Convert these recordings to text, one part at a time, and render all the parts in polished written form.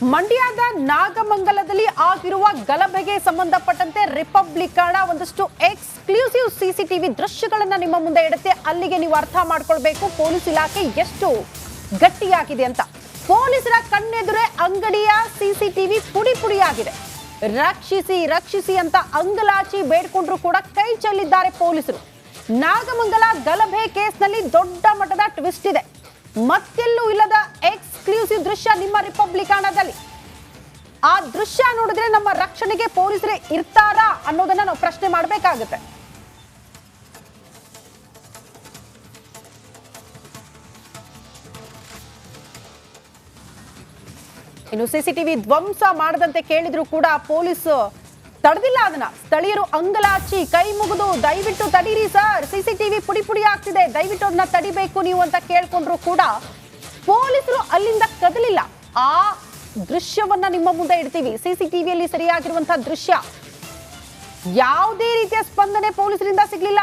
ಮಂಡ್ಯದ ನಾಗಮಂಗಲದಲ್ಲಿ ಆಗಿರುವ ಗಲಭೆಗೆ ಸಂಬಂಧಪಟ್ಟಂತೆ ರಿಪಬ್ಲಿಕಣ ಒಂದಷ್ಟು ಎಕ್ಸ್ಕ್ಲೂಸಿವ್ ಸಿಸಿಟಿವಿ ದೃಶ್ಯಗಳನ್ನ ನಿಮ್ಮ ಮುಂದೆ ಇಡುತ್ತೆ. ಅಲ್ಲಿಗೆ ನೀವು ಅರ್ಥ ಮಾಡ್ಕೊಳ್ಬೇಕು ಪೊಲೀಸ್ ಇಲಾಖೆ ಎಷ್ಟು ಗಟ್ಟಿಯಾಗಿದೆ ಅಂತ. ಪೊಲೀಸರ ಕಣ್ಣೆದುರೇ ಅಂಗಡಿಯ ಸಿಸಿಟಿವಿ ಪುಡಿ ಪುಡಿಯಾಗಿದೆ. ರಕ್ಷಿಸಿ ರಕ್ಷಿಸಿ ಅಂತ ಅಂಗಲಾಚಿ ಬೇಡ್ಕೊಂಡ್ರು ಕೂಡ ಕೈ ಚೆಲ್ಲಿದ್ದಾರೆ ಪೊಲೀಸರು. ನಾಗಮಂಗಲ ಗಲಭೆ ಕೇಸ್ನಲ್ಲಿ ದೊಡ್ಡ ಮಟ್ಟದ ಟ್ವಿಸ್ಟ್ ಇದೆ. ಮತ್ತೆಲ್ಲೂ ಇಲ್ಲದ ಎಕ್ಸ್ಕ್ಲೂಸಿವ್ ದೃಶ್ಯ ನಿಮ್ಮ ರಿಪಬ್ಲಿಕಣದಲ್ಲಿ. ಆ ದೃಶ್ಯ ನೋಡಿದ್ರೆ ನಮ್ಮ ರಕ್ಷಣೆಗೆ ಪೊಲೀಸರೇ ಇರ್ತಾರಾ ಅನ್ನೋದನ್ನ ನಾವು ಪ್ರಶ್ನೆ ಮಾಡಬೇಕಾಗುತ್ತೆ. ಇನ್ನು ಸಿಸಿಟಿವಿ ಧ್ವಂಸ ಮಾಡದಂತೆ ಕೇಳಿದ್ರು ಕೂಡ ಪೊಲೀಸ್ ತಡೆದಿಲ್ಲ ಅದನ್ನ. ಸ್ಥಳೀಯರು ಅಂಗಲಾಚಿ ಕೈ ಮುಗಿದು ದಯವಿಟ್ಟು ತಡೀರಿ ಸರ್, ಸಿಸಿಟಿವಿ ಪುಡಿ ಪುಡಿ ಆಗ್ತಿದೆ, ದಯವಿಟ್ಟು ಅದನ್ನ ತಡಿಬೇಕು ನೀವು ಅಂತ ಕೇಳ್ಕೊಂಡ್ರು ಕೂಡ ಪೊಲೀಸರು ಅಲ್ಲಿಂದ ಕದಲಿಲ್ಲ. ಆ ದೃಶ್ಯವನ್ನ ನಿಮ್ಮ ಮುಂದೆ ಇಡ್ತೀವಿ. ಸಿಸಿಟಿವಿಯಲ್ಲಿ ಸರಿಯಾಗಿರುವಂತಹ ದೃಶ್ಯ. ಯಾವುದೇ ರೀತಿಯ ಸ್ಪಂದನೆ ಪೊಲೀಸರಿಂದ ಸಿಗ್ಲಿಲ್ಲ.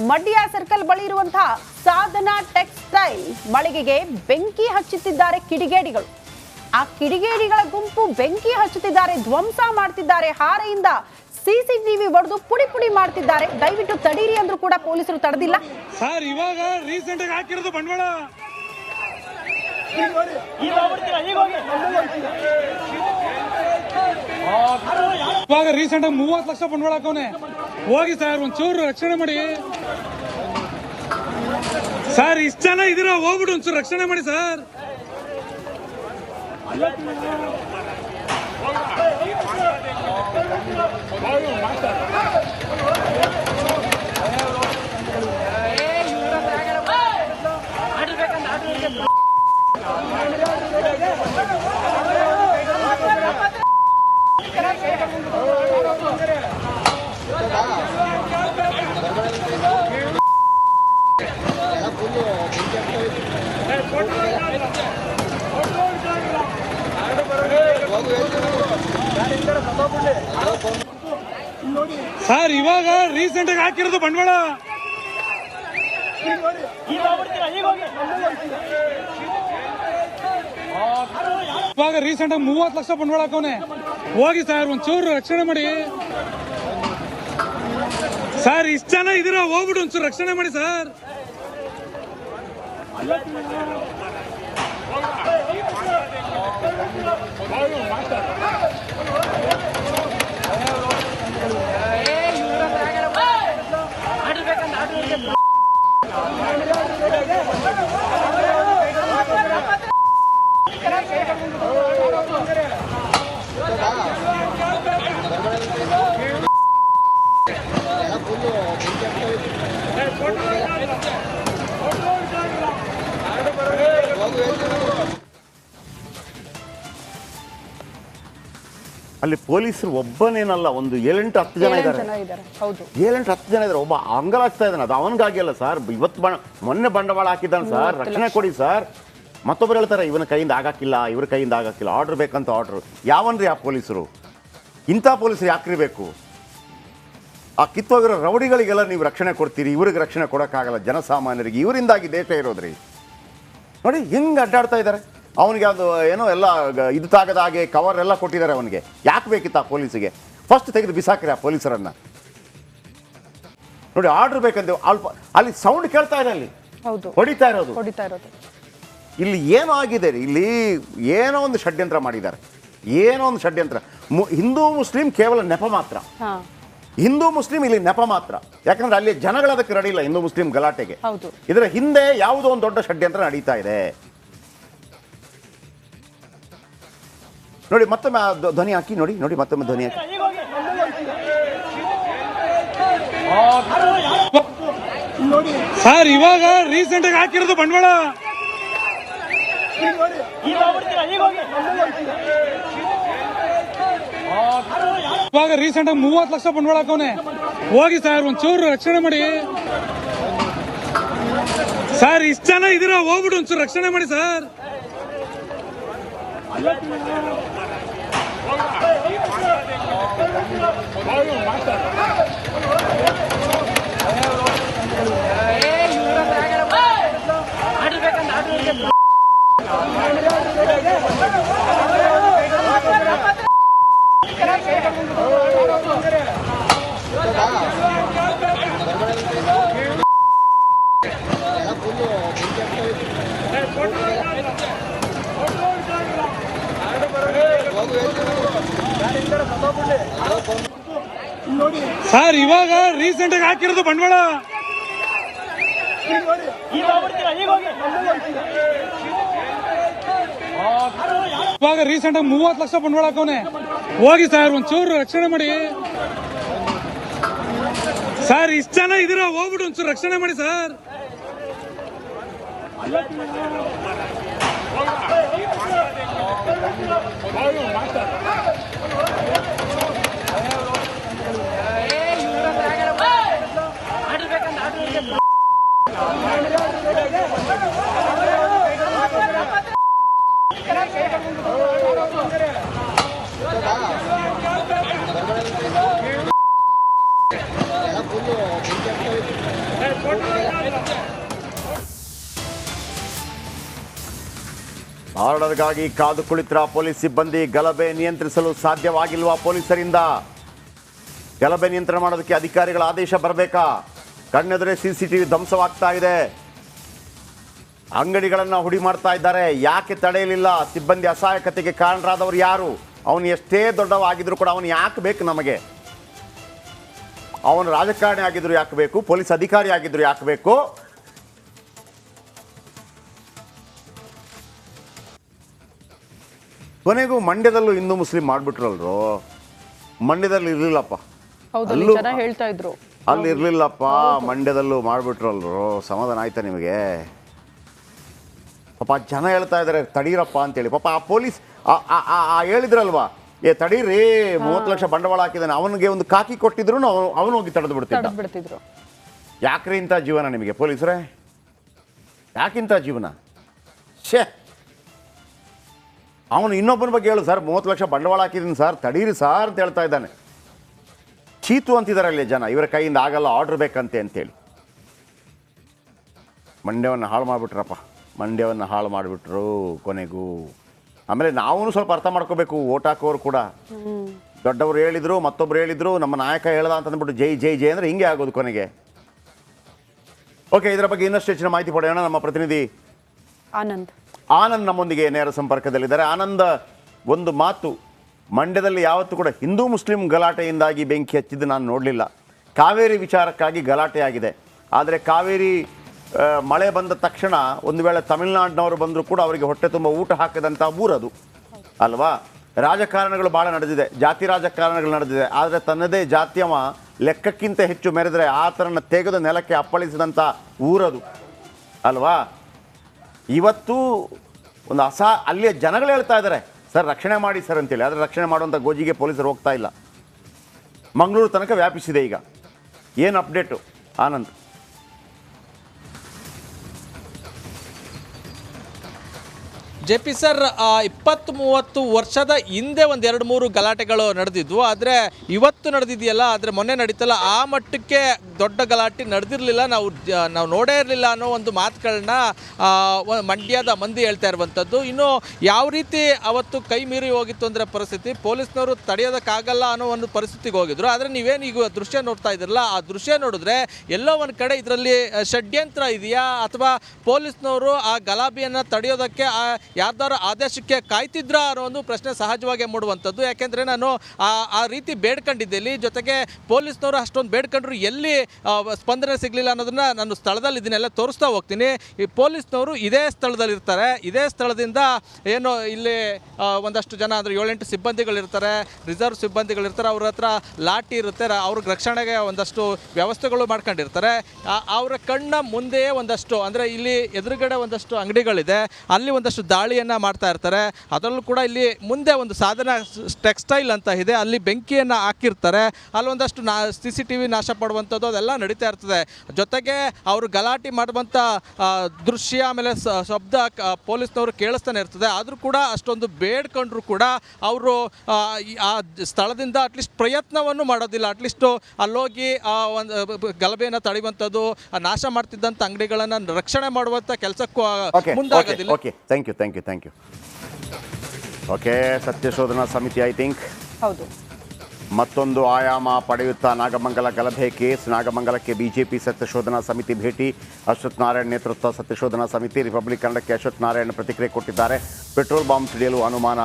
ಮಂಡ್ಯ ಸರ್ಕಲ್ ಬಳಿ ಇರುವಂತಹ ಸಾಧನಾ ಟೆಕ್ಸ್ಟೈಲ್ ಮಳಿಗೆಗೆ ಬೆಂಕಿ ಹಚ್ಚುತ್ತಿದ್ದಾರೆ ಕಿಡಿಗೇಡಿಗಳು. ಆ ಕಿಡಿಗೇಡಿಗಳ ಗುಂಪು ಬೆಂಕಿ ಹಚ್ಚುತ್ತಿದ್ದಾರೆ, ಧ್ವಂಸ ಮಾಡ್ತಿದ್ದಾರೆ, ಹಾರೆಯಿಂದ ಸಿಸಿಟಿವಿ ಹೊಡೆದು ಪುಡಿ ಪುಡಿ ಮಾಡ್ತಿದ್ದಾರೆ. ದಯವಿಟ್ಟು ತಡೀರಿ ಅಂದ್ರೂ ಕೂಡ ಪೊಲೀಸರು ತಡೆದಿಲ್ಲ. ಸರ್ ಇವಾಗ ರೀಸೆಂಟ್ ಆಗಿ ಹಾಕಿರೋದು ಬಂಡವಾಳ. ಇವಾಗ ರೀಸೆಂಟ್ ಆಗಿ 30 ಲಕ್ಷ ಬಂಡವಾಳ ಹಾಕವನೆ. ಹೋಗಿ ಸರ್ ಒಂಚೂರು ರಕ್ಷಣೆ ಮಾಡಿ ಸರ್. ಇಷ್ಟ ಜನ ಇದೀರ, ಹೋಗ್ಬಿಟ್ಟು ಒಂಚೂರು ರಕ್ಷಣೆ ಮಾಡಿ ಸರ್. ಸರ್ ಇವಾಗ ರೀಸೆಂಟ್ ಆಗಿ ಹಾಕಿರೋದು ಬಂಡವಾಳ. ಇವಾಗ ರೀಸೆಂಟ್ ಆಗಿ 30 ಲಕ್ಷ ಬಂಡವಾಳ ಹಾಕವನೆ. ಹೋಗಿ ಸರ್ ಒಂಚೂರು ರಕ್ಷಣೆ ಮಾಡಿ ಸರ್. ಇಷ್ಟ ಜನ ಇದೀರ, ಹೋಗ್ಬಿಟ್ಟು ಒಂಚೂರು ರಕ್ಷಣೆ ಮಾಡಿ ಸರ್. ಅಲ್ಲಿ ಪೊಲೀಸರು ಒಬ್ಬನೇನಲ್ಲ, ಒಂದು 7-10 ಜನ ಇದ್ದಾರೆ. 7-10 ಜನ ಇದ್ದಾರೆ. ಒಬ್ಬ ಅಂಗಲಾಗ್ತಾ ಇದ್ದಾನೆ. ಅದು ಅವನಿಗಾಗಿ ಅಲ್ಲ ಸರ್. ಇವತ್ತು ಮೊನ್ನೆ ಬಂಡವಾಳ ಹಾಕಿದ್ದಾನೆ ಸರ್, ರಕ್ಷಣೆ ಕೊಡಿ ಸರ್. ಮತ್ತೊಬ್ಬರು ಹೇಳ್ತಾರೆ ಇವನ ಕೈಯಿಂದ ಆಗಾಕಿಲ್ಲ, ಇವ್ರ ಕೈಯಿಂದ ಆಗಾಕಿಲ್ಲ, ಆರ್ಡರ್ ಬೇಕಂತ ಆರ್ಡರ್. ಯಾವನ್ರಿ ಆ ಪೊಲೀಸರು? ಇಂಥ ಪೊಲೀಸರು ಯಾಕ್ರಿ ಬೇಕು? ಆ ಕಿತ್ತೋಗಿರೋ ರೌಡಿಗಳಿಗೆಲ್ಲ ನೀವು ರಕ್ಷಣೆ ಕೊಡ್ತೀರಿ, ಇವ್ರಿಗೆ ರಕ್ಷಣೆ ಕೊಡೋಕ್ಕಾಗಲ್ಲ ಜನಸಾಮಾನ್ಯರಿಗೆ. ಇವರಿಂದಾಗಿ ದೇಶ ಇರೋದ್ರಿ. ನೋಡಿ ಹೆಂಗೆ ಅಡ್ಡಾಡ್ತಾ ಇದ್ದಾರೆ. ಅವನಿಗೆ ಅದು ಏನೋ ಎಲ್ಲ ಇದು ತಾಗದ ಹಾಗೆ ಕವರ್ ಎಲ್ಲ ಕೊಟ್ಟಿದ್ದಾರೆ ಅವನಿಗೆ. ಯಾಕೆ ಬೇಕಿತ್ತು ಆ ಪೊಲೀಸಿಗೆ? ಫಸ್ಟ್ ತೆಗೆದು ಬಿಸಾಕ್ರಿ ಆ ಪೊಲೀಸರನ್ನ. ನೋಡಿ ಆರ್ಡರ್ ಬೇಕಂತ ಅಲ್ಲಿ ಸೌಂಡ್ ಕೇಳ್ತಾ ಇದೆ, ಅಲ್ಲಿ ಹೊಡಿತಾ ಇರೋದು. ಇಲ್ಲಿ ಏನೋ ಆಗಿದೆ, ಇಲ್ಲಿ ಏನೋ ಒಂದು ಷಡ್ಯಂತ್ರ ಮಾಡಿದ್ದಾರೆ. ಏನೋ ಒಂದು ಷಡ್ಯಂತ್ರ. ಹಿಂದೂ ಮುಸ್ಲಿಂ ಕೇವಲ ನೆಪ ಮಾತ್ರ. ಹಿಂದೂ ಮುಸ್ಲಿಂ ಇಲ್ಲಿ ನೆಪ ಮಾತ್ರ. ಯಾಕಂದ್ರೆ ಅಲ್ಲಿ ಜನಗಳದಕ್ಕೆ ರೆಡಿ ಇಲ್ಲ ಹಿಂದೂ ಮುಸ್ಲಿಂ ಗಲಾಟೆಗೆ. ಇದರ ಹಿಂದೆ ಯಾವುದೋ ಒಂದು ದೊಡ್ಡ ಷಡ್ಯಂತ್ರ ನಡೀತಾ ಇದೆ. ನೋಡಿ ಮತ್ತೊಮ್ಮೆ ಧ್ವನಿ ಹಾಕಿ, ನೋಡಿ ನೋಡಿ ಮತ್ತೊಮ್ಮೆ ಧ್ವನಿ ಹಾಕಿ. ಸರ್ ಇವಾಗ ರೀಸೆಂಟ್ ಆಗಿ ಹಾಕಿರೋದು ಬಂಡವಾಳ. ಇವಾಗ ರೀಸೆಂಟ್ ಆಗಿ 30 ಲಕ್ಷ ಬಂಡವಾಳ ಹಾಕವನೆ. ಹೋಗಿ ಸರ್ ಒಂಚೂರು ರಕ್ಷಣೆ ಮಾಡಿ ಸರ್. ಇಷ್ಟ ಜನ ಇದೀರ, ಹೋಗ್ಬಿಟ್ಟು ಒಂಚೂರು ರಕ್ಷಣೆ ಮಾಡಿ ಸರ್. ಸರ್ ಇವಾಗ ರೀಸೆಂಟ್ ಆಗಿ ಹಾಕಿರೋದು ಬಂಡವಾಳ ಇವಾಗ ರೀಸೆಂಟ್ ಆಗಿ 30 ಲಕ್ಷ ಬಂಡವಾಳ ಹಾಕವನೆ. ಹೋಗಿ ಸರ್ ಒಂಚೂರು ರಕ್ಷಣೆ ಮಾಡಿ ಸರ್. ಇಷ್ಟ ಜನ ಇದೀರ, ಹೋಗ್ಬಿಟ್ಟು ಒಂಚೂರು ರಕ್ಷಣೆ ಮಾಡಿ ಸರ್. ಆರ್ಡರ್ಗಾಗಿ ಕಾದು ಕುಳಿತರ ಪೊಲೀಸ್ ಸಿಬ್ಬಂದಿ ಗಲಭೆ ನಿಯಂತ್ರಿಸಲು ಸಾಧ್ಯವಾಗಿಲ್ವಾ? ಪೊಲೀಸರಿಂದ ಗಲಭೆ ನಿಯಂತ್ರಣ ಮಾಡೋದಕ್ಕೆ ಅಧಿಕಾರಿಗಳ ಆದೇಶ ಬರಬೇಕಾ? ಕಣ್ಣೆದುರೇ ಸಿಸಿಟಿವಿ ಧ್ವಂಸವಾಗ್ತಾ ಇದೆ. ಅಂಗಡಿಗಳನ್ನು ಹುಡಿ ಮಾಡ್ತಾ ಇದ್ದಾರೆ. ಯಾಕೆ ತಡೆಯಲಿಲ್ಲ? ಸಿಬ್ಬಂದಿ ಅಸಹಾಯಕತೆಗೆ ಕಾರಣರಾದವರು ಯಾರು? ಅವನು ಎಷ್ಟೇ ದೊಡ್ಡವಾಗಿದ್ರು ಕೂಡ ಅವನು ಯಾಕೆ ಬೇಕು ನಮಗೆ? ಅವನು ರಾಜಕಾರಣಿ ಆಗಿದ್ರು ಯಾಕೆ ಬೇಕು? ಪೊಲೀಸ್ ಅಧಿಕಾರಿ ಆಗಿದ್ರು ಯಾಕೆ ಬೇಕು? ಕೊನೆಗೂ ಮಂಡ್ಯದಲ್ಲೂ ಹಿಂದೂ ಮುಸ್ಲಿಂ ಮಾಡ್ಬಿಟ್ರಲ್ರು. ಮಂಡ್ಯದಲ್ಲಿ ಇರ್ಲಿಲ್ಲಪ್ಪ, ಹೇಳ್ತಾ ಇದ್ರು ಅಲ್ಲಿ ಇರ್ಲಿಲ್ಲಪ್ಪ, ಮಂಡ್ಯದಲ್ಲೂ ಮಾಡ್ಬಿಟ್ರಲ್ರು. ಸಮಾಧಾನ ಆಯ್ತಾ ನಿಮಗೆ? ಪಾಪ ಜನ ಹೇಳ್ತಾ ಇದ್ದಾರೆ ತಡೀರಪ್ಪ ಅಂತೇಳಿ. ಪಾಪ ಆ ಪೊಲೀಸ್ ಹೇಳಿದ್ರಲ್ವಾ, ತಡೀರಿ 30 ಲಕ್ಷ ಬಂಡವಾಳ ಹಾಕಿದ್ದಾನೆ, ಅವನಿಗೆ ಒಂದು ಕಾಕಿ ಕೊಟ್ಟಿದ್ರು ಅವನು ಹೋಗಿ ತಡೆದು ಬಿಡ್ತಿದ್ರು. ಯಾಕ್ರಿ ಇಂಥ ಜೀವನ ನಿಮಗೆ ಪೊಲೀಸರೇ? ಯಾಕಿಂತ ಜೀವನ? ಶೇ, ಅವನು ಇನ್ನೊಬ್ಬನ ಬಗ್ಗೆ ಹೇಳು ಸರ್, 30 ಲಕ್ಷ ಬಂಡವಾಳ ಹಾಕಿದ್ದೀನಿ ಸರ್, ತಡೀರಿ ಸಾರ್ ಅಂತ ಹೇಳ್ತಾ ಇದ್ದಾನೆ. ಚೀತು ಅಂತಿದ್ದಾರೆ ಅಲ್ಲಿ ಜನ, ಇವರ ಕೈಯಿಂದ ಆಗಲ್ಲ, ಆರ್ಡರ್ ಬೇಕಂತೆ ಅಂತೇಳಿ. ಮಂಡ್ಯವನ್ನು ಹಾಳು ಮಾಡಿಬಿಟ್ರಪ್ಪ, ಮಂಡ್ಯವನ್ನು ಹಾಳು ಮಾಡಿಬಿಟ್ರು ಕೊನೆಗೂ. ಆಮೇಲೆ ನಾವು ಸ್ವಲ್ಪ ಅರ್ಥ ಮಾಡ್ಕೋಬೇಕು, ಓಟ್ ಹಾಕೋರು ಕೂಡ. ದೊಡ್ಡವರು ಹೇಳಿದ್ರು, ಮತ್ತೊಬ್ರು ಹೇಳಿದ್ರು, ನಮ್ಮ ನಾಯಕ ಹೇಳ್ದ ಅಂತ ಅಂದ್ಬಿಟ್ಟು ಜೈ ಜೈ ಜೈ ಅಂದರೆ ಹಿಂಗೆ ಆಗೋದು ಕೊನೆಗೆ. ಓಕೆ, ಇದರ ಬಗ್ಗೆ ಇನ್ನಷ್ಟು ಹೆಚ್ಚಿನ ಮಾಹಿತಿ ಪಡೆಯೋಣ. ನಮ್ಮ ಪ್ರತಿನಿಧಿ ಆನಂದ್ ನಮ್ಮೊಂದಿಗೆ ನೇರ ಸಂಪರ್ಕದಲ್ಲಿದ್ದಾರೆ. ಆನಂದ್, ಒಂದು ಮಾತು, ಮಂಡ್ಯದಲ್ಲಿ ಯಾವತ್ತೂ ಕೂಡ ಹಿಂದೂ ಮುಸ್ಲಿಂ ಗಲಾಟೆಯಿಂದಾಗಿ ಬೆಂಕಿ ಹಚ್ಚಿದ್ದು ನಾನು ನೋಡಲಿಲ್ಲ. ಕಾವೇರಿ ವಿಚಾರಕ್ಕಾಗಿ ಗಲಾಟೆ ಆಗಿದೆ. ಆದರೆ ಕಾವೇರಿ ಮಳೆ ಬಂದ ತಕ್ಷಣ ಒಂದು ವೇಳೆ ತಮಿಳುನಾಡಿನವರು ಬಂದರೂ ಕೂಡ ಅವರಿಗೆ ಹೊಟ್ಟೆ ತುಂಬ ಊಟ ಹಾಕಿದಂಥ ಊರದು ಅಲ್ವಾ? ರಾಜಕಾರಣಗಳು ಭಾಳ ನಡೆದಿದೆ, ಜಾತಿ ರಾಜಕಾರಣಗಳು ನಡೆದಿದೆ. ಆದರೆ ತನ್ನದೇ ಜಾತಿಯವ ಲೆಕ್ಕಕ್ಕಿಂತ ಹೆಚ್ಚು ಮೆರೆದರೆ ಆತನನ್ನು ತೆಗೆದು ನೆಲಕ್ಕೆ ಅಪ್ಪಳಿಸಿದಂಥ ಊರದು ಅಲ್ವಾ? ಇವತ್ತು ಒಂದು ಅಲ್ಲಿಯ ಜನಗಳು ಹೇಳ್ತಾ ಇದ್ದಾರೆ ಸರ್ ರಕ್ಷಣೆ ಮಾಡಿ ಸರ್ ಅಂತೇಳಿ. ಆದರೆ ರಕ್ಷಣೆ ಮಾಡುವಂಥ ಗೋಜಿಗೆ ಪೊಲೀಸರು ಹೋಗ್ತಾ ಇಲ್ಲ. ಮಂಗಳೂರು ತನಕ ವ್ಯಾಪಿಸಿದೆ ಈಗ. ಏನು ಅಪ್ಡೇಟು ಆನಂದ್? JP ಸರ್, 20-30 ವರ್ಷದ ಹಿಂದೆ ಒಂದು 2-3 ಗಲಾಟೆಗಳು ನಡೆದಿದ್ವು. ಆದರೆ ಇವತ್ತು ನಡೆದಿದೆಯಲ್ಲ, ಆದರೆ ಮೊನ್ನೆ ನಡೀತಲ್ಲ, ಆ ಮಟ್ಟಕ್ಕೆ ದೊಡ್ಡ ಗಲಾಟೆ ನಡೆದಿರಲಿಲ್ಲ, ನಾವು ನೋಡೇ ಇರಲಿಲ್ಲ ಅನ್ನೋ ಒಂದು ಮಾತುಗಳನ್ನ ಮಂಡ್ಯದ ಮಂದಿ ಹೇಳ್ತಾ ಇರುವಂಥದ್ದು. ಇನ್ನು ಯಾವ ರೀತಿ ಅವತ್ತು ಕೈ ಮೀರಿ ಹೋಗಿತ್ತು ಅಂದರೆ ಪರಿಸ್ಥಿತಿ, ಪೊಲೀಸ್ನವರು ತಡೆಯೋದಕ್ಕಾಗಲ್ಲ ಅನ್ನೋ ಒಂದು ಪರಿಸ್ಥಿತಿಗೆ ಹೋಗಿದ್ರು. ಆದರೆ ನೀವೇನು ಈಗ ದೃಶ್ಯ ನೋಡ್ತಾ ಇದ್ರಲ್ಲ, ಆ ದೃಶ್ಯ ನೋಡಿದ್ರೆ ಎಲ್ಲೋ ಒಂದು ಕಡೆ ಇದರಲ್ಲಿ ಷಡ್ಯಂತ್ರ ಇದೆಯಾ, ಅಥವಾ ಪೊಲೀಸ್ನವರು ಆ ಗಲಾಭೆಯನ್ನು ತಡೆಯೋದಕ್ಕೆ ಯಾರ್ದಾರು ಆದೇಶಕ್ಕೆ ಕಾಯ್ತಿದ್ರ ಅನ್ನೋ ಒಂದು ಪ್ರಶ್ನೆ ಸಹಜವಾಗಿ ಮೂಡುವಂಥದ್ದು. ಯಾಕೆಂದರೆ ನಾನು ಆ ರೀತಿ ಬೇಡ್ಕೊಂಡಿದ್ದೆ ಇಲ್ಲಿ. ಜೊತೆಗೆ ಪೊಲೀಸ್ನವರು ಅಷ್ಟೊಂದು ಬೇಡ್ಕೊಂಡ್ರು ಎಲ್ಲಿ ಸ್ಪಂದನೆ ಸಿಗಲಿಲ್ಲ ಅನ್ನೋದನ್ನ ನಾನು ಸ್ಥಳದಲ್ಲಿ ಇದನ್ನೆಲ್ಲ ತೋರಿಸ್ತಾ ಹೋಗ್ತೀನಿ. ಈ ಪೊಲೀಸ್ನವರು ಇದೇ ಸ್ಥಳದಲ್ಲಿ ಇರ್ತಾರೆ. ಇದೇ ಸ್ಥಳದಿಂದ ಏನು ಇಲ್ಲಿ ಒಂದಷ್ಟು ಜನ ಅಂದರೆ 7-8 ಸಿಬ್ಬಂದಿಗಳಿರ್ತಾರೆ, ರಿಸರ್ವ್ ಸಿಬ್ಬಂದಿಗಳಿರ್ತಾರೆ. ಅವ್ರ ಹತ್ರ ಲಾಠಿ ಇರುತ್ತೆ, ಅವ್ರಿಗೆ ರಕ್ಷಣೆಗೆ ಒಂದಷ್ಟು ವ್ಯವಸ್ಥೆಗಳು ಮಾಡ್ಕೊಂಡಿರ್ತಾರೆ. ಅವರ ಕಣ್ಣ ಮುಂದೆಯೇ ಒಂದಷ್ಟು ಅಂದರೆ ಇಲ್ಲಿ ಎದುರುಗಡೆ ಒಂದಷ್ಟು ಅಂಗಡಿಗಳಿದೆ, ಅಲ್ಲಿ ಒಂದಷ್ಟು ದಾಳಿಯನ್ನು ಮಾಡ್ತಾ ಇರ್ತಾರೆ. ಅದರಲ್ಲೂ ಕೂಡ ಇಲ್ಲಿ ಮುಂದೆ ಒಂದು ಸಾಧನ ಟೆಕ್ಸ್ಟೈಲ್ ಅಂತ ಇದೆ, ಅಲ್ಲಿ ಬೆಂಕಿಯನ್ನು ಹಾಕಿರ್ತಾರೆ. ಅಲ್ಲೊಂದಷ್ಟು CCTV ನಾಶ ಪಡುವಂಥದ್ದು ಅದೆಲ್ಲ ನಡೀತಾ ಇರ್ತದೆ. ಜೊತೆಗೆ ಅವರು ಗಲಾಟೆ ಮಾಡುವಂಥ ದೃಶ್ಯ ಆಮೇಲೆ ಶಬ್ದ ಪೊಲೀಸ್ನವರು ಕೇಳಿಸ್ತಾನೆ ಇರ್ತದೆ. ಆದರೂ ಕೂಡ ಅಷ್ಟೊಂದು ಬೇಡ್ಕೊಂಡ್ರು ಕೂಡ ಅವರು ಆ ಸ್ಥಳದಿಂದ ಅಟ್ಲೀಸ್ಟ್ ಪ್ರಯತ್ನವನ್ನು ಮಾಡೋದಿಲ್ಲ. ಅಟ್ಲೀಸ್ಟು ಅಲ್ಲೋಗಿ ಒಂದು ಗಲಭೆಯನ್ನು ತಡೆಯುವಂಥದ್ದು, ನಾಶ ಮಾಡ್ತಿದ್ದಂಥ ಅಂಗಡಿಗಳನ್ನು ರಕ್ಷಣೆ ಮಾಡುವಂಥ ಕೆಲಸಕ್ಕೂ ಮುಂದಾಗೋದಿಲ್ಲ. Thank you. ಓಕೆ, ಸತ್ಯಶೋಧನಾ ಸಮಿತಿ ಐ ಥಿಂಕ್ ಹೌದು ಮತ್ತೊಂದು ಆಯಾಮ ಪಡೆಯುತ್ತಾ ನಾಗಮಂಗಲ ಗಲಭೆ ಕೇಸ್. ನಾಗಮಂಗಲಕ್ಕೆ ಬಿಜೆಪಿ ಸತ್ಯಶೋಧನಾ ಸಮಿತಿ ಭೇಟಿ. ಅಶ್ವಥ್ ನಾರಾಯಣ್ ನೇತೃತ್ವ ಸತ್ಯಶೋಧನಾ ಸಮಿತಿ. ರಿಪಬ್ಲಿಕ್ ಕನ್ನಡಕ್ಕೆ ಅಶ್ವಥ್ ನಾರಾಯಣ್ ಪ್ರತಿಕ್ರಿಯೆ ಕೊಟ್ಟಿದ್ದಾರೆ. ಪೆಟ್ರೋಲ್ ಬಾಂಬ್ ಸಿಡಿಯಲು ಅನುಮಾನ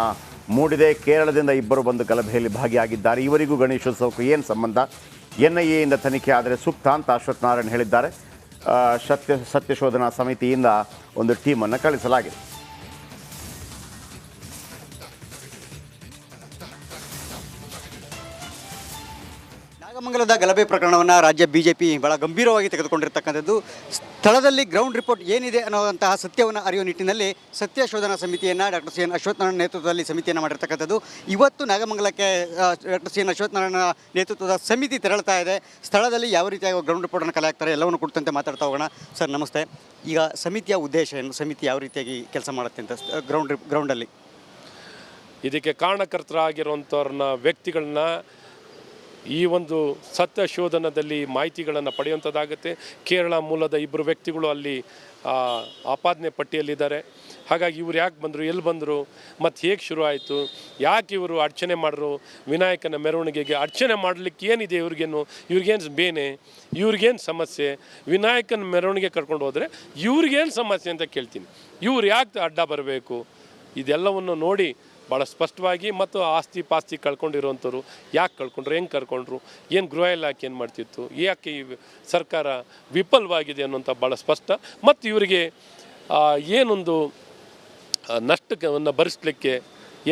ಮೂಡಿದೆ. ಕೇರಳದಿಂದ ಇಬ್ಬರು ಬಂದು ಗಲಭೆಯಲ್ಲಿ ಭಾಗಿಯಾಗಿದ್ದಾರೆ. ಇವರಿಗೂ ಗಣೇಶೋತ್ಸವಕ್ಕೂ ಏನು ಸಂಬಂಧ? NIAಯಿಂದ ತನಿಖೆ ಆದರೆ ಸೂಕ್ತ ಅಂತ ಅಶ್ವಥ್ ನಾರಾಯಣ್ ಹೇಳಿದ್ದಾರೆ. ಸತ್ಯಶೋಧನಾ ಸಮಿತಿಯಿಂದ ಒಂದು ಟೀಮನ್ನು ಕಳಿಸಲಾಗಿದೆ. ನಾಗಮಂಗಲದ ಗಲಭೆ ಪ್ರಕರಣವನ್ನು ರಾಜ್ಯ BJP ಬಹಳ ಗಂಭೀರವಾಗಿ ತೆಗೆದುಕೊಂಡಿರ್ತಕ್ಕಂಥದ್ದು. ಸ್ಥಳದಲ್ಲಿ ಗ್ರೌಂಡ್ ರಿಪೋರ್ಟ್ ಏನಿದೆ ಅನ್ನೋಂತಹ ಸತ್ಯವನ್ನು ಅರಿಯುವ ನಿಟ್ಟಿನಲ್ಲಿ ಸತ್ಯಶೋಧನಾ ಸಮಿತಿಯನ್ನು ಡಾಕ್ಟರ್ CN ಅಶ್ವಥ್ ನಾರಾಯಣ ನೇತೃತ್ವದಲ್ಲಿ ಸಮಿತಿಯನ್ನು ಮಾಡಿರ್ತಕ್ಕಂಥದ್ದು. ಇವತ್ತು ನಾಗಮಂಗಲಕ್ಕೆ ಡಾಕ್ಟರ್ CN ಅಶ್ವಥ್ ನಾರಾಯಣ ನೇತೃತ್ವದ ಸಮಿತಿ ತೆರಳ್ತಾ ಇದೆ. ಸ್ಥಳದಲ್ಲಿ ಯಾವ ರೀತಿಯಾಗಿ ಗ್ರೌಂಡ್ ರಿಪೋರ್ಟನ್ನು ಕಲೆ ಹಾಕ್ತಾರೆ ಎಲ್ಲವನ್ನು ಕುರಿತಂತೆ ಮಾತಾಡ್ತಾ ಹೋಗೋಣ. ಸರ್ ನಮಸ್ತೆ. ಈಗ ಸಮಿತಿಯ ಉದ್ದೇಶ ಏನು? ಸಮಿತಿ ಯಾವ ರೀತಿಯಾಗಿ ಕೆಲಸ ಮಾಡುತ್ತೆ ಅಂತ ಗ್ರೌಂಡಲ್ಲಿ ಇದಕ್ಕೆ ಕಾರಣಕರ್ತರಾಗಿರುವಂಥವ್ರನ್ನ ವ್ಯಕ್ತಿಗಳನ್ನ ಈ ಒಂದು ಸತ್ಯಶೋಧನದಲ್ಲಿ ಮಾಹಿತಿಗಳನ್ನು ಪಡೆಯುವಂಥದ್ದಾಗುತ್ತೆ. ಕೇರಳ ಮೂಲದ ಇಬ್ಬರು ವ್ಯಕ್ತಿಗಳು ಅಲ್ಲಿ ಆಪಾದನೆ ಪಟ್ಟಿಯಲ್ಲಿದ್ದಾರೆ. ಹಾಗಾಗಿ ಇವ್ರು ಯಾಕೆ ಬಂದರು, ಎಲ್ಲಿ ಬಂದರು, ಮತ್ತು ಹೇಗೆ ಶುರು ಆಯಿತು, ಯಾಕೆ ಇವರು ಅರ್ಚನೆ ಮಾಡಿದ್ರು, ವಿನಾಯಕನ ಮೆರವಣಿಗೆಗೆ ಅರ್ಚನೆ ಮಾಡಲಿಕ್ಕೆ ಏನಿದೆ ಇವ್ರಿಗೇನು ಬೇನೆ, ಇವ್ರಿಗೇನು ಸಮಸ್ಯೆ, ವಿನಾಯಕನ ಮೆರವಣಿಗೆ ಕರ್ಕೊಂಡು ಹೋದರೆ ಇವ್ರಿಗೇನು ಸಮಸ್ಯೆ ಅಂತ ಕೇಳ್ತೀನಿ. ಇವ್ರು ಯಾಕೆ ಅಡ್ಡ ಬರಬೇಕು, ಇದೆಲ್ಲವನ್ನು ನೋಡಿ ಭಾಳ ಸ್ಪಷ್ಟವಾಗಿ, ಮತ್ತು ಆಸ್ತಿ ಪಾಸ್ತಿ ಕಳ್ಕೊಂಡಿರೋವಂಥವ್ರು ಯಾಕೆ ಕಳ್ಕೊಂಡ್ರು, ಹೆಂಗೆ ಕರ್ಕೊಂಡ್ರು, ಏನು ಗೃಹ ಇಲಾಖೆ ಏನು ಮಾಡ್ತಿತ್ತು, ಯಾಕೆ ಈ ಸರ್ಕಾರ ವಿಫಲವಾಗಿದೆ ಅನ್ನೋಂಥ ಭಾಳ ಸ್ಪಷ್ಟ. ಮತ್ತು ಇವರಿಗೆ ಏನೊಂದು ನಷ್ಟವನ್ನು ಭರಿಸಲಿಕ್ಕೆ,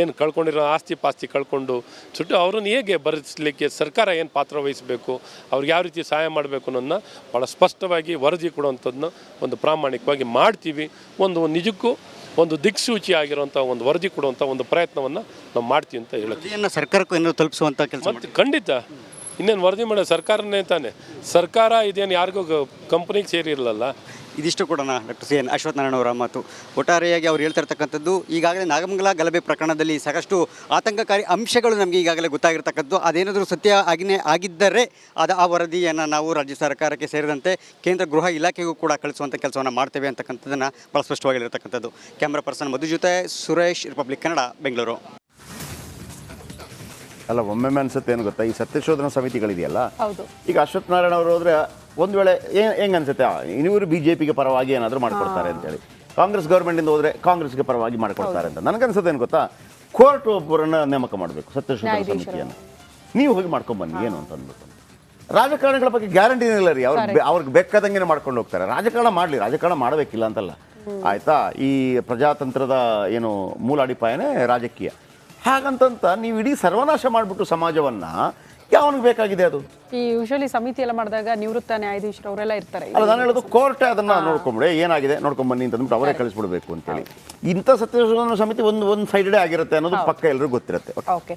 ಏನು ಕಳ್ಕೊಂಡಿರೋ ಆಸ್ತಿ ಪಾಸ್ತಿ ಕಳ್ಕೊಂಡು ಸುಟ್ಟು ಅವ್ರನ್ನ ಹೇಗೆ ಭರಿಸಲಿಕ್ಕೆ ಸರ್ಕಾರ ಏನು ಪಾತ್ರ ವಹಿಸಬೇಕು, ಅವ್ರಿಗೆ ಯಾವ ರೀತಿ ಸಹಾಯ ಮಾಡಬೇಕು ಅನ್ನೋದನ್ನ ಭಾಳ ಸ್ಪಷ್ಟವಾಗಿ ವರದಿ ಕೊಡುವಂಥದ್ದನ್ನ ಒಂದು ಪ್ರಾಮಾಣಿಕವಾಗಿ ಮಾಡ್ತೀವಿ. ಒಂದು ನಿಜಕ್ಕೂ ಒಂದು ದಿಕ್ಸೂಚಿ ಆಗಿರುವಂಥ ಒಂದು ವರದಿ ಕೊಡುವಂಥ ಒಂದು ಪ್ರಯತ್ನವನ್ನು ನಾವು ಮಾಡ್ತೀವಿ ಅಂತ ಹೇಳುತ್ತೆ. ಸರ್ಕಾರಕ್ಕೂ ಏನಾದರೂ ತಲುಪಿಸುವಂಥ ಕೆಲಸ ಮತ್ತು ಖಂಡಿತ ಇನ್ನೇನು ವರದಿ ಮಾಡೋ ಸರ್ಕಾರನೇ ತಾನೆ. ಸರ್ಕಾರ ಇದೇನು ಯಾರಿಗೂ ಕಂಪ್ನಿಗೆ ಸೇರಿರಲ್ಲ. ಇದಿಷ್ಟು ಕೂಡ ಡಾಕ್ಟರ್ CN ಅಶ್ವಥ್ ನಾರಾಯಣ ಅವರ ಮಾತು. ಒಟ್ಟಾರೆಯಾಗಿ ಅವ್ರು ಹೇಳ್ತಿರ್ತಕ್ಕಂಥದ್ದು, ಈಗಾಗಲೇ ನಾಗಮಂಗಲ ಗಲಭೆ ಪ್ರಕರಣದಲ್ಲಿ ಸಾಕಷ್ಟು ಆತಂಕಕಾರಿ ಅಂಶಗಳು ನಮಗೆ ಈಗಾಗಲೇ ಗೊತ್ತಾಗಿರ್ತಕ್ಕಂಥದ್ದು. ಅದೇನಾದರೂ ಸತ್ಯ ಆಗಿದ್ದರೆ ಆ ವರದಿಯನ್ನು ನಾವು ರಾಜ್ಯ ಸರ್ಕಾರಕ್ಕೆ ಸೇರಿದಂತೆ ಕೇಂದ್ರ ಗೃಹ ಇಲಾಖೆಗೂ ಕೂಡ ಕಳಿಸುವಂಥ ಕೆಲಸವನ್ನು ಮಾಡ್ತೇವೆ ಅಂತಕ್ಕಂಥದ್ದನ್ನು ಭಾಳ ಸ್ಪಷ್ಟವಾಗಿರ್ತಕ್ಕಂಥದ್ದು. ಕ್ಯಾಮ್ರಾ ಪರ್ಸನ್ ಮಧು ಜೊತೆ ಸುರೇಶ್, ರಿಪಬ್ಲಿಕ್ ಕನ್ನಡ, ಬೆಂಗಳೂರು. ಅಲ್ಲ, ಒಮ್ಮೊಮ್ಮೆ ಅನ್ಸುತ್ತೆ ಏನು ಗೊತ್ತಾ, ಈ ಸತ್ಯಶೋಧನಾ ಸಮಿತಿಗಳಿದೆಯಲ್ಲ, ಈಗ ಅಶ್ವಥ್ ನಾರಾಯಣ ಅವರು ಹೋದರೆ ಒಂದು ವೇಳೆ ಹೆಂಗೆ ಅನ್ಸುತ್ತೆ, ಇವರು BJPಗೆ ಪರವಾಗಿ ಏನಾದರೂ ಮಾಡ್ಕೊಡ್ತಾರೆ ಅಂತೇಳಿ, ಕಾಂಗ್ರೆಸ್ ಗೌರ್ಮೆಂಟಿಂದ ಹೋದರೆ ಕಾಂಗ್ರೆಸ್ಗೆ ಪರವಾಗಿ ಮಾಡ್ಕೊಡ್ತಾರೆ ಅಂತ ನನಗನ್ಸುತ್ತೆ. ಏನು ಗೊತ್ತಾ, ಕೋರ್ಟ್ ಒಬ್ಬರನ್ನ ನೇಮಕ ಮಾಡಬೇಕು ಸತ್ಯಶೋಧನಾ ಸಮಿತಿಯನ್ನು, ನೀವು ಹೋಗಿ ಮಾಡ್ಕೊಂಬನ್ನಿ ಏನು ಅಂತ ಅಂದ್ಬಿಟ್ಟು. ರಾಜಕಾರಣಿಗಳ ಬಗ್ಗೆ ಗ್ಯಾರಂಟಿ ಇಲ್ಲ ರೀ, ಅವ್ರಿಗೆ ಬೇಕಾದಂಗೆ ಮಾಡ್ಕೊಂಡು ಹೋಗ್ತಾರೆ. ರಾಜಕಾರಣ ಮಾಡಲಿ, ರಾಜಕಾರಣ ಮಾಡಬೇಕಿಲ್ಲ ಅಂತಲ್ಲ, ಆಯಿತಾ. ಈ ಪ್ರಜಾತಂತ್ರದ ಏನು ಮೂಲ ಅಡಿಪಾಯನೇ ರಾಜಕೀಯ. ಹಾಗಂತ ನೀವು ಇಡೀ ಸರ್ವನಾಶ ಮಾಡಿಬಿಟ್ಟು ಸಮಾಜವನ್ನು ಯಾವನಿಗೆ ಬೇಕಾಗಿದೆ ಅದು? ಈ ಯೂಶಲಿ ಸಮಿತಿ ಎಲ್ಲ ಮಾಡಿದಾಗ ನಿವೃತ್ತ ನ್ಯಾಯಾಧೀಶರು ಅವರೆಲ್ಲ ಇರ್ತಾರೆ. ಅಲ್ಲ, ನಾನು ಹೇಳೋದು ಕೋರ್ಟೇ ಅದನ್ನು ನೋಡ್ಕೊಂಬಿಡಿ, ಏನಾಗಿದೆ ನೋಡ್ಕೊಂಬನ್ನಿ ಅಂತಂದ್ಬಿಟ್ಟು ಅವರೇ ಕಳಿಸ್ಬಿಡ್ಬೇಕು ಅಂತೇಳಿ. ಇಂಥ ಸತ್ಯಶೋಧನಾ ಸಮಿತಿ ಒಂದು ಸೈಡೆಡೇ ಆಗಿರುತ್ತೆ ಅನ್ನೋದು ಪಕ್ಕ ಎಲ್ಲರಿಗೂ ಗೊತ್ತಿರುತ್ತೆ. ಓಕೆ.